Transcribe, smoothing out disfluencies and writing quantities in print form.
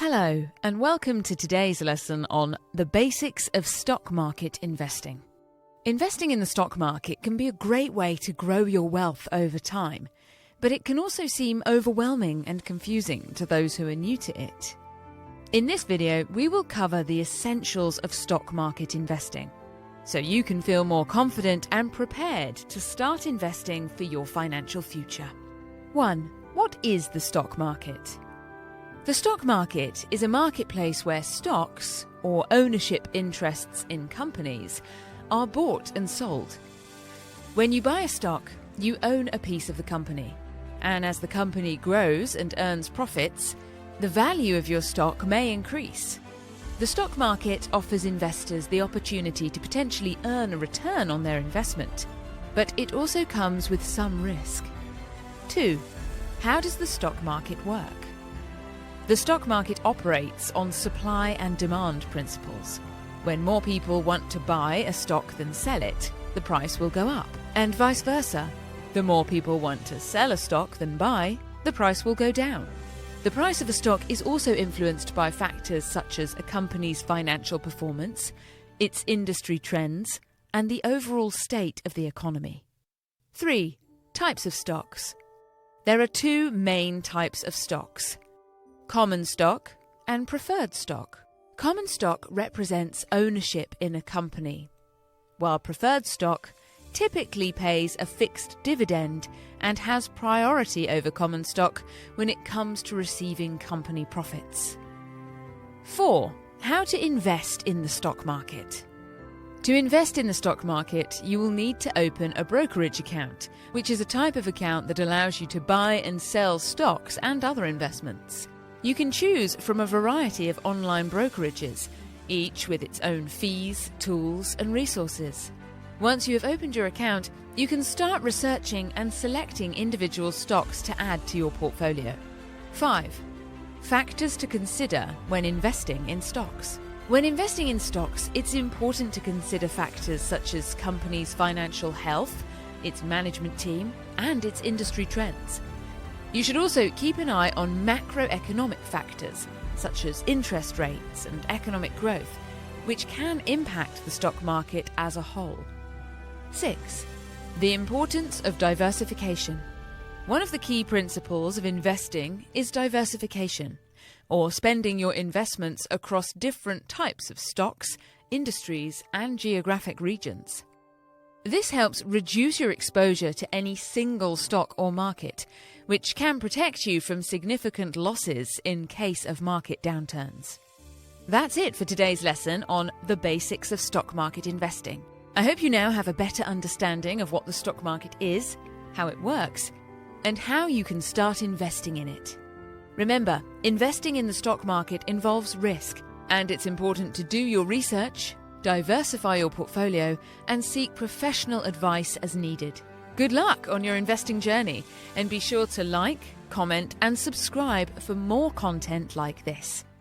Hello, and welcome to today's lesson on the basics of stock market investing. Investing in the stock market can be a great way to grow your wealth over time, but it can also seem overwhelming and confusing to those who are new to it. In this video, we will cover the essentials of stock market investing, so you can feel more confident and prepared to start investing for your financial future. 1. What is the stock market? The stock market is a marketplace where stocks, or ownership interests in companies, are bought and sold. When you buy a stock, you own a piece of the company, and as the company grows and earns profits, the value of your stock may increase. The stock market offers investors the opportunity to potentially earn a return on their investment, but it also comes with some risk. 2. How does the stock market work? The stock market operates on supply and demand principles. When more people want to buy a stock than sell it, the price will go up, and vice versa. The more people want to sell a stock than buy, the price will go down. The price of a stock is also influenced by factors such as a company's financial performance, its industry trends, and the overall state of the economy. 3. Types of stocks. There are two main types of stocks: common stock and preferred stock. Common stock represents ownership in a company, while preferred stock typically pays a fixed dividend and has priority over common stock when it comes to receiving company profits. 4. How to invest in the stock market. To invest in the stock market, you will need to open a brokerage account, which is a type of account that allows you to buy and sell stocks and other investments. You can choose from a variety of online brokerages, each with its own fees, tools, and resources. Once you have opened your account, you can start researching and selecting individual stocks to add to your portfolio. 5. Factors to consider when investing in stocks. When investing in stocks, it's important to consider factors such as company's financial health, its management team, and its industry trends. You should also keep an eye on macroeconomic factors, such as interest rates and economic growth, which can impact the stock market as a whole. 6. The importance of diversification. One of the key principles of investing is diversification, or spending your investments across different types of stocks, industries, and geographic regions. This helps reduce your exposure to any single stock or market, which can protect you from significant losses in case of market downturns. That's it for today's lesson on the basics of stock market investing. I hope you now have a better understanding of what the stock market is, how it works, and how you can start investing in it. Remember, investing in the stock market involves risk, and it's important to do your research, diversify your portfolio, and seek professional advice as needed. Good luck on your investing journey, and be sure to like, comment, and subscribe for more content like this.